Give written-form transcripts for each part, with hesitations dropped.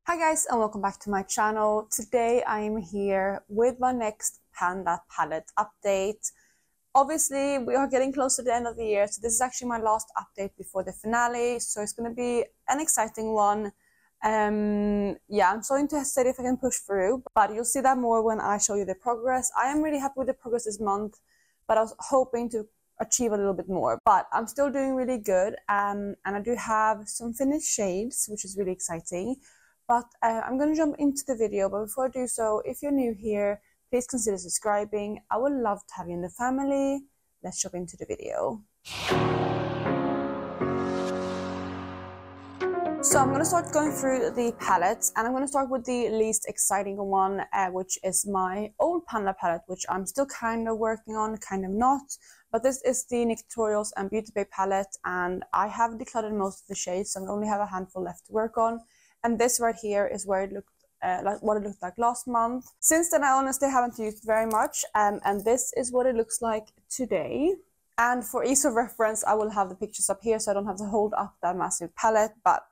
Hi guys, and welcome back to my channel. Today I am here with my next Panda palette update. Obviously we are getting close to the end of the year, so this is actually my last update before the finale, so it's going to be an exciting one. Yeah, I'm starting to hesitate if I can push through, but you'll see that more when I show you the progress. I am really happy with the progress this month, but I was hoping to achieve a little bit more, but I'm still doing really good, and I do have some finished shades, which is really exciting. But I'm going to jump into the video, but before I do so, if you're new here, please consider subscribing. I would love to have you in the family. Let's jump into the video. So I'm going to start going through the palettes, and I'm going to start with the least exciting one, which is my old Panda palette, which I'm still kind of working on, kind of not. But this is the NYX Tutorials and Beauty Bay palette, and I have decluttered most of the shades, so I only have a handful left to work on. And this right here is where it looked like what it looked like last month. Since then, I honestly haven't used very much, and this is what it looks like today. And for ease of reference, I will have the pictures up here, so I don't have to hold up that massive palette. But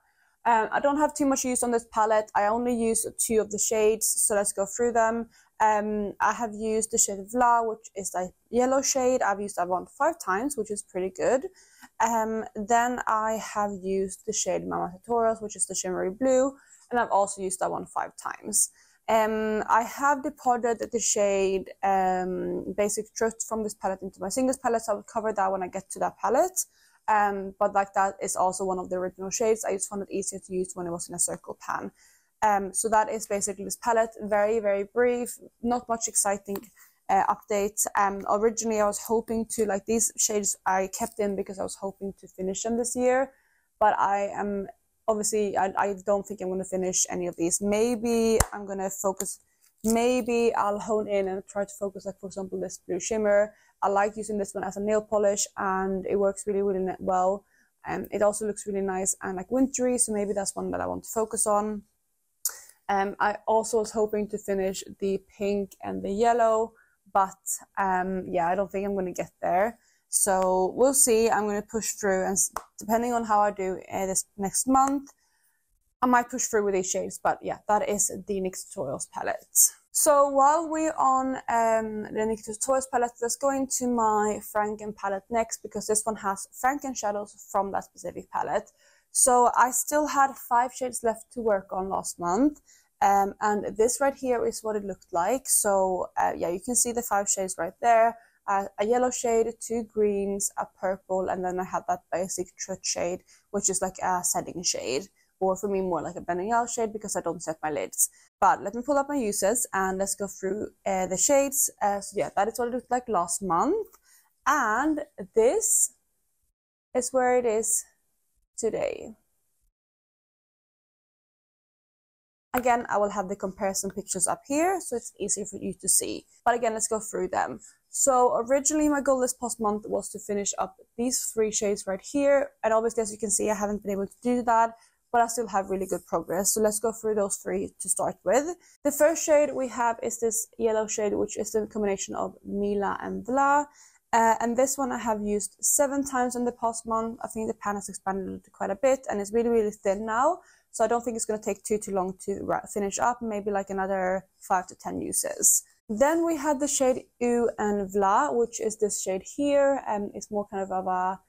I don't have too much use on this palette. I only use 2 of the shades, so let's go through them. I have used the shade Vla, which is the yellow shade. I've used that one 5 times, which is pretty good. Then I have used the shade Mama Tutorials, which is the shimmery blue, and I've also used that one 5 times. I have departed the shade Basic Truth from this palette into my singles palette, so I will cover that when I get to that palette. But like that is also one of the original shades. I just found it easier to use when it was in a circle pan. So that is basically this palette. Very, very brief, not much exciting updates. Originally I was hoping to, like, these shades I kept in because I was hoping to finish them this year, but I am obviously I don't think I'm going to finish any of these. Maybe I'm going to focus, maybe I'll hone in and try to focus, like for example this blue shimmer. I like using this one as a nail polish and it works really, really well. It also looks really nice and like wintry, so maybe that's one that I want to focus on. I also was hoping to finish the pink and the yellow, but yeah, I don't think I'm going to get there. So we'll see. I'm going to push through, and depending on how I do this next month, I might push through with these shades. But yeah, that is the NYX Tutorials palette. So while we're on the NYX Tutorials palette, let's go into my Franken palette next, because this one has Franken Shadows from that specific palette. So I still had 5 shades left to work on last month. And this right here is what it looked like. So yeah, you can see the 5 shades right there. A yellow shade, 2 greens, a purple, and then I have that Basic Truth shade, which is like a setting shade, or for me more like a blending out shade because I don't set my lids. But let me pull up my uses and let's go through the shades. So yeah, that is what it looked like last month, and this is where it is today. Again, I will have the comparison pictures up here, so it's easier for you to see. But again, let's go through them. So originally my goal this past month was to finish up these 3 shades right here. And obviously, as you can see, I haven't been able to do that, but I still have really good progress. So let's go through those 3 to start with. The first shade we have is this yellow shade, which is the combination of Mila and Vla. And this one I have used 7 times in the past month. I think the pan has expanded quite a bit and it's really, really thin now. So I don't think it's going to take too long to finish up, maybe like another 5 to 10 uses. Then we had the shade U and Vla, which is this shade here, and it's more kind of a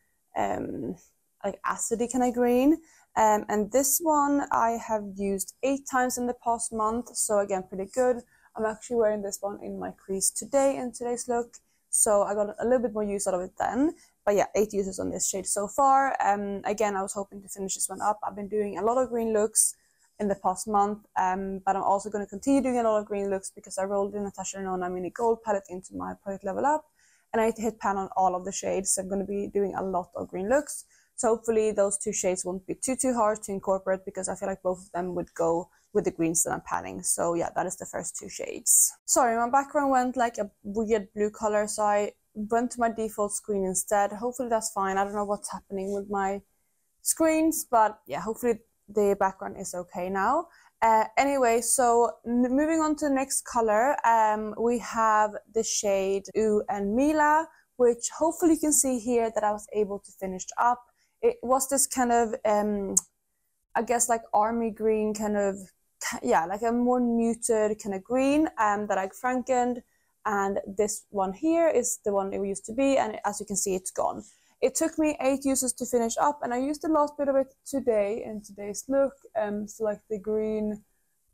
like acidy kind of green. And this one I have used 8 times in the past month, so again, pretty good. I'm actually wearing this one in my crease today in today's look, so I got a little bit more use out of it then. But yeah, 8 uses on this shade so far. Again, I was hoping to finish this one up. I've been doing a lot of green looks in the past month, but I'm also going to continue doing a lot of green looks because I rolled in Natasha Denona Mini Gold palette into my Project Level Up, and I hit pan on all of the shades, so I'm going to be doing a lot of green looks. So hopefully those 2 shades won't be too hard to incorporate, because I feel like both of them would go with the greens that I'm panning. So yeah, that is the first 2 shades. Sorry, my background went like a weird blue color, so I went to my default screen instead. Hopefully that's fine. I don't know what's happening with my screens, but yeah, hopefully the background is okay now. Anyway, so moving on to the next color, we have the shade U and Mila, which hopefully you can see here that I was able to finish up. It was this kind of I guess like army green kind of yeah, like a more muted kind of green that I frankened. And this one here is the one it used to be, and as you can see, it's gone. It took me 8 uses to finish up, and I used the last bit of it today in today's look. So like the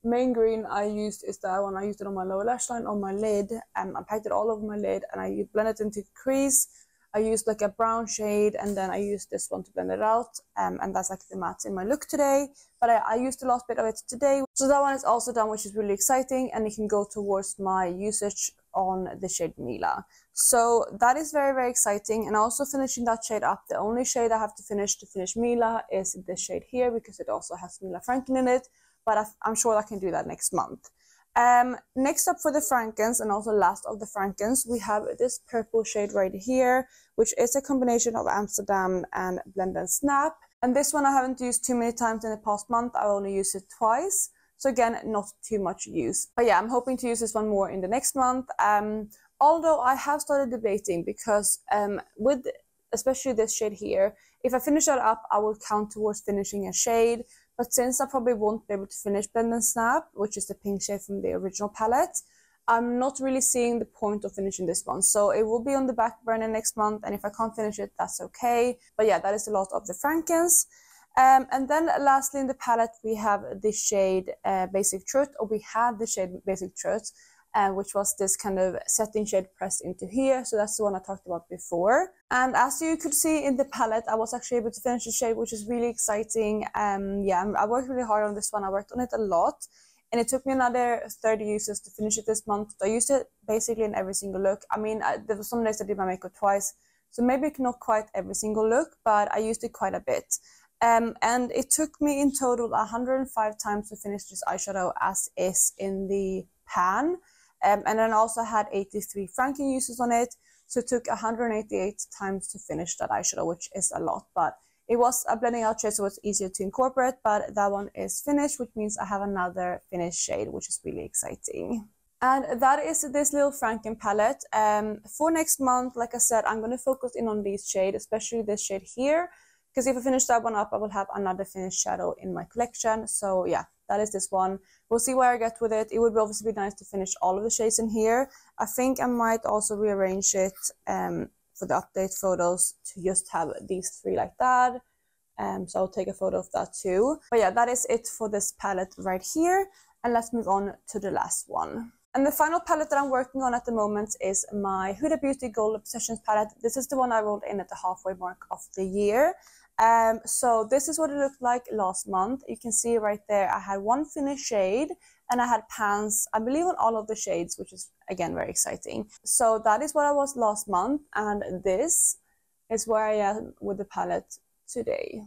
main green I used is that one. I used it on my lower lash line, on my lid, I packed it all over my lid, and I blended it into crease. I used like a brown shade, and then I used this one to blend it out, and that's like the mattes in my look today. But I used the last bit of it today, so that one is also done, which is really exciting, and it can go towards my usage on the shade Mila. So that is very, very exciting, and also finishing that shade up. The only shade I have to finish Mila is this shade here, because it also has Mila Franken in it, but I'm sure I can do that next month. Next up for the Frankens, and also last of the Frankens, we have this purple shade right here, which is a combination of Amsterdam and Blend and Snap. And this one I haven't used too many times in the past month. I only used it twice. So again, not too much use. But yeah, I'm hoping to use this one more in the next month. Although I have started debating, because with especially this shade here, if I finish that up, I will count towards finishing a shade. But since I probably won't be able to finish Blend and Snap, which is the pink shade from the original palette, I'm not really seeing the point of finishing this one. So it will be on the back burner next month, and if I can't finish it, that's okay. But yeah, that is a lot of the Frankens. And then lastly in the palette, we have the shade Basic Truth, or we had the shade Basic Truth, which was this kind of setting shade pressed into here. So that's the one I talked about before. And as you could see in the palette, I was actually able to finish the shade, which is really exciting. Yeah, I worked really hard on this one. I worked on it a lot, and it took me another 30 uses to finish it this month. So I used it basically in every single look. I mean, there were some days I did my makeup twice, so maybe not quite every single look, but I used it quite a bit. And it took me in total 105 times to finish this eyeshadow as is in the pan. And then also had 83 Franken uses on it. So it took 188 times to finish that eyeshadow, which is a lot. But it was a blending out shade, so it's easier to incorporate. But that one is finished, which means I have another finished shade, which is really exciting. And that is this little Franken palette. For next month, like I said, I'm going to focus in on these shades, especially this shade here. Because if I finish that one up, I will have another finished shadow in my collection. So yeah, that is this one. We'll see where I get with it. It would obviously be nice to finish all of the shades in here. I think I might also rearrange it for the update photos to just have these three like that. So I'll take a photo of that too. But yeah, that is it for this palette right here. And let's move on to the last one. And the final palette that I'm working on at the moment is my Huda Beauty Gold Obsessions palette. This is the one I rolled in at the halfway mark of the year. So this is what it looked like last month. You can see right there, I had one finished shade, and I had pans, I believe, on all of the shades, which is again very exciting. So that is what I was last month, and this is where I am with the palette today.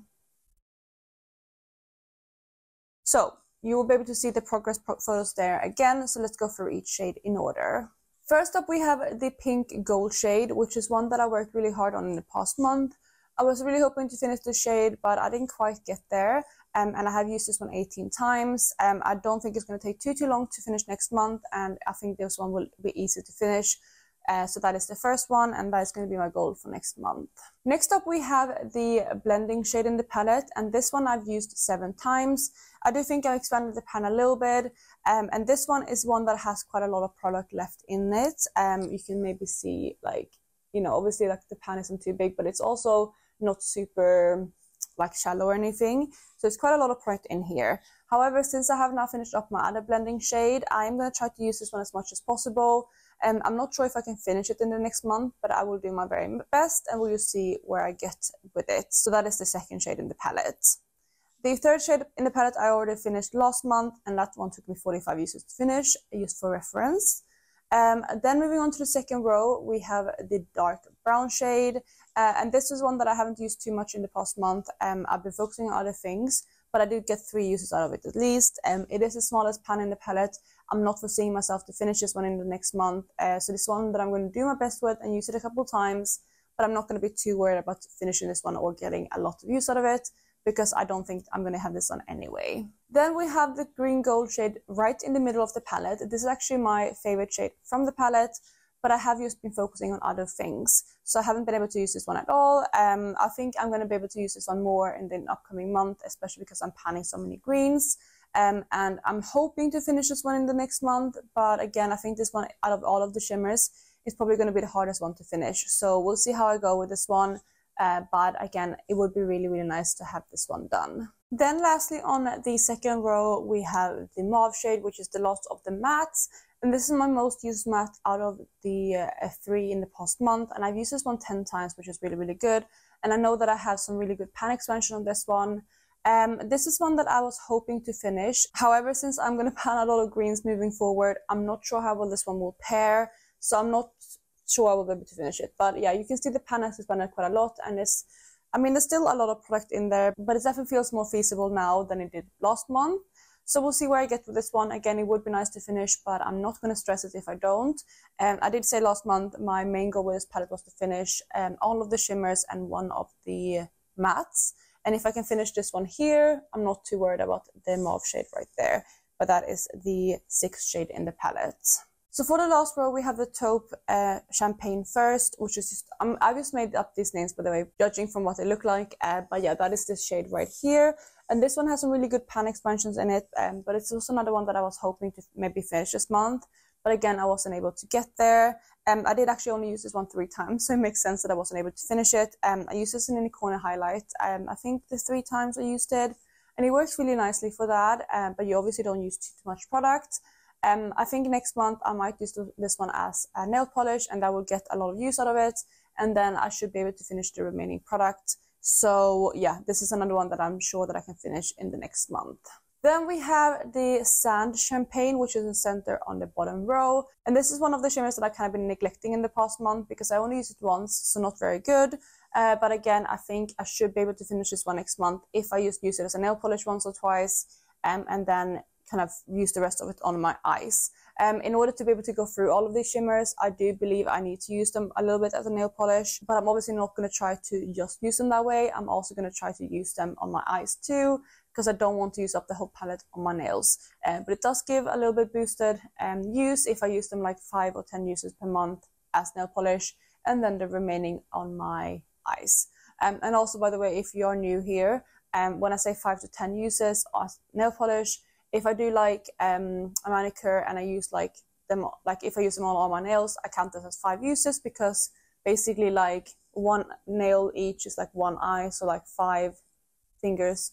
So you will be able to see the progress photos there again. So let's go through each shade in order. First up, we have the pink gold shade, which is one that I worked really hard on in the past month. I was really hoping to finish the shade, but I didn't quite get there. And I have used this one 18 times. I don't think it's going to take too long to finish next month, and I think this one will be easy to finish. So that is the first one, and that is going to be my goal for next month. Next up, we have the blending shade in the palette, and this one I've used 7 times. I do think I expanded the pan a little bit, and this one is one that has quite a lot of product left in it. You can maybe see, like, you know, obviously like the pan isn't too big, but it's also not super like shallow or anything, so it's quite a lot of product in here. However, since I have now finished up my other blending shade, I'm going to try to use this one as much as possible. I'm not sure if I can finish it in the next month, but I will do my very best, and we'll just see where I get with it. So that is the second shade in the palette. The third shade in the palette I already finished last month, and that one took me 45 uses to finish, just for reference. Then moving on to the second row, we have the dark brown shade, and this is one that I haven't used too much in the past month. I've been focusing on other things, but I did get 3 uses out of it at least. It is the smallest pan in the palette. I'm not foreseeing myself to finish this one in the next month, so this one that I'm going to do my best with and use it a couple of times, but I'm not going to be too worried about finishing this one or getting a lot of use out of it, because I don't think I'm going to have this on anyway. Then we have the green gold shade right in the middle of the palette. This is actually my favorite shade from the palette, but I have just been focusing on other things, so I haven't been able to use this one at all. I think I'm going to be able to use this one more in the upcoming month, especially because I'm panning so many greens. and I'm hoping to finish this one in the next month, but again, I think this one, out of all of the shimmers, is probably going to be the hardest one to finish. So we'll see how I go with this one, but again, it would be really, really nice to have this one done. Then lastly, on the second row, we have the mauve shade, which is the last of the mattes. And this is my most used matte out of the 3 in the past month. And I've used this one 10 times, which is really, really good. And I know that I have some really good pan expansion on this one. This is one that I was hoping to finish. However, since I'm going to pan a lot of greens moving forward, I'm not sure how well this one will pair. So I'm not sure I will be able to finish it. But yeah, you can see the pan has expanded quite a lot. And there's still a lot of product in there, but it definitely feels more feasible now than it did last month. So we'll see where I get with this one. Again, it would be nice to finish, but I'm not going to stress it if I don't. I did say last month my main goal with this palette was to finish all of the shimmers and one of the mattes. And if I can finish this one here, I'm not too worried about the mauve shade right there. But that is the 6th shade in the palette. So for the last row, we have the taupe champagne first, which is just, I just made up these names, by the way, judging from what they look like. But yeah, that is this shade right here. And this one has some really good pan expansions in it, but it's also another one that I was hoping to maybe finish this month. But again, I wasn't able to get there. I did actually only use this one 3 times, so it makes sense that I wasn't able to finish it. I used this in any corner highlight. I think the 3 times I used it, and it works really nicely for that, but you obviously don't use too much product. I think next month I might use this one as a nail polish, and I will get a lot of use out of it, and then I should be able to finish the remaining product. So yeah, this is another one that I'm sure that I can finish in the next month. Then we have the Sand Champagne, which is the center on the bottom row. And this is one of the shimmers that I've kind of been neglecting in the past month because I only used it once, so not very good. But again, I think I should be able to finish this one next month if I just use it as a nail polish once or twice, and then kind of use the rest of it on my eyes. In order to be able to go through all of these shimmers, I do believe I need to use them a little bit as a nail polish, but I'm obviously not going to try to just use them that way. I'm also going to try to use them on my eyes too, because I don't want to use up the whole palette on my nails. But it does give a little bit boosted use if I use them like 5 or 10 uses per month as nail polish, and then the remaining on my eyes. And also, by the way, if you are new here, when I say 5 to 10 uses as nail polish, if I do like a manicure and I use if I use them all on my nails, I count this as 5 uses, because basically like 1 nail each is like 1 eye, so like 5 fingers,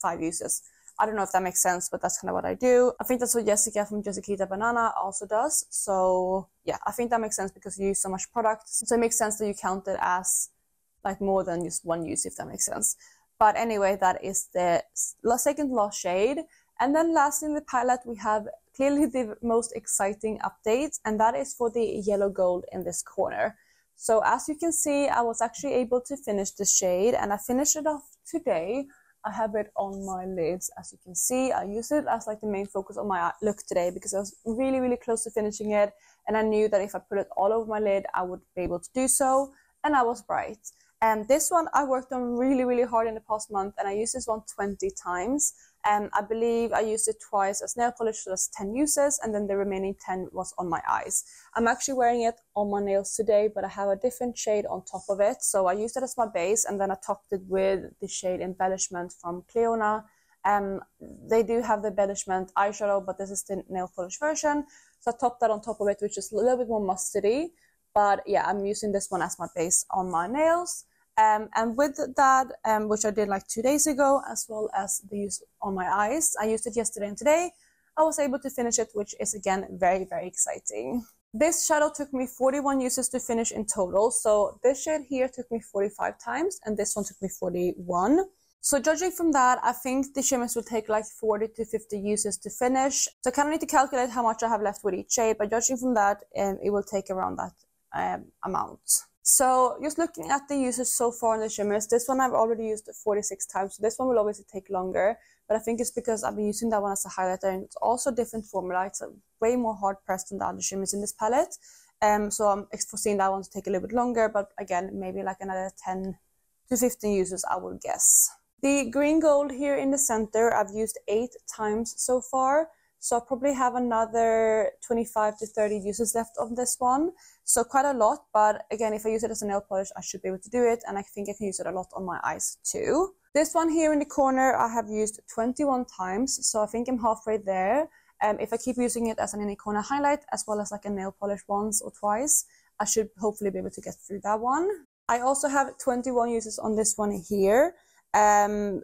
5 uses. I don't know if that makes sense, but that's kind of what I do. I think that's what Jessica from Jessica Banana also does. So yeah, I think that makes sense because you use so much product. So it makes sense that you count it as like more than just 1 use, if that makes sense. But anyway, that is the second last shade. And then lastly in the palette, we have clearly the most exciting update, and that is for the yellow gold in this corner. So as you can see, I was actually able to finish the shade, and I finished it off today. I have it on my lids, as you can see. I used it as like the main focus on my look today because I was really, really close to finishing it, and I knew that if I put it all over my lid, I would be able to do so, and I was right. And this one I worked on really, really hard in the past month, and I used this one 20 times. I believe I used it twice as nail polish, so that's 10 uses, and then the remaining 10 was on my eyes. I'm actually wearing it on my nails today, but I have a different shade on top of it. So I used it as my base, and then I topped it with the shade Embellishment from Cleona. They do have the Embellishment eyeshadow, but this is the nail polish version. So I topped that on top of it, which is a little bit more mustardy. But yeah, I'm using this one as my base on my nails. And with that, which I did like 2 days ago, as well as the use on my eyes, I used it yesterday and today, I was able to finish it, which is again very, very exciting. This shadow took me 41 uses to finish in total. So this shade here took me 45 times, and this one took me 41. So judging from that, I think the shimmers will take like 40 to 50 uses to finish. So I kind of need to calculate how much I have left with each shade, but judging from that, it will take around that amount. So just looking at the uses so far in the shimmers, this one I've already used 46 times. So this one will obviously take longer, but I think it's because I've been using that one as a highlighter, and it's also a different formula. It's way more hard pressed than the other shimmers in this palette. So I'm foreseeing that one to take a little bit longer, but again, maybe like another 10 to 15 uses, I would guess. The green gold here in the center, I've used 8 times so far. So I probably have another 25 to 30 uses left of this one. So quite a lot, but again, if I use it as a nail polish, I should be able to do it, and I think I can use it a lot on my eyes too. This one here in the corner I have used 21 times, so I think I'm halfway there. If I keep using it as an inner corner highlight as well as like a nail polish once or twice, I should hopefully be able to get through that one. I also have 21 uses on this one here.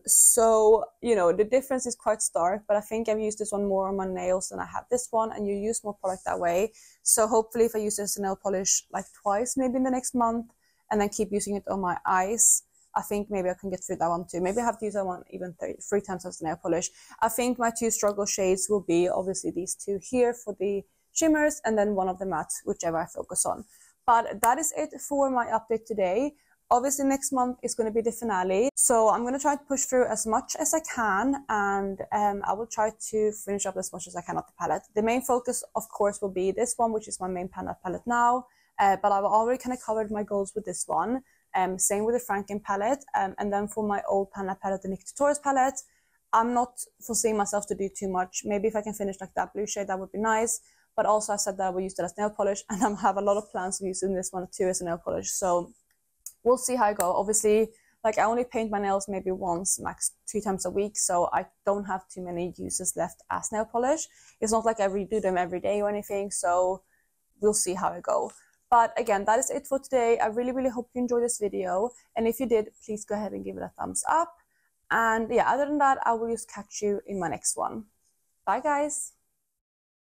So, you know, the difference is quite stark, but I think I've used this one more on my nails than I have this one, and you use more product that way. So hopefully if I use this nail polish like twice, maybe in the next month, and then keep using it on my eyes, I think maybe I can get through that one too. Maybe I have to use that one even three times as the nail polish. I think my two struggle shades will be obviously these two here for the shimmers, and then one of the mattes, whichever I focus on. But that is it for my update today. Obviously next month is going to be the finale, so I'm going to try to push through as much as I can, and I will try to finish up as much as I can of the palette. The main focus of course will be this one, which is my main Panda palette now, but I've already kind of covered my goals with this one. Same with the Franken palette, and then for my old Panda palette, the Nick Tutorials palette, I'm not foreseeing myself to do too much. Maybe if I can finish like that blue shade, that would be nice. But also I said that I will use it as nail polish, and I have a lot of plans of using this one too as a nail polish. So we'll see how I go. Obviously, like I only paint my nails maybe once, max 2 times a week, so I don't have too many uses left as nail polish. It's not like I redo them every day or anything, so we'll see how I go. But again, that is it for today. I really, really hope you enjoyed this video. And if you did, please go ahead and give it a thumbs up. And yeah, other than that, I will just catch you in my next one. Bye, guys.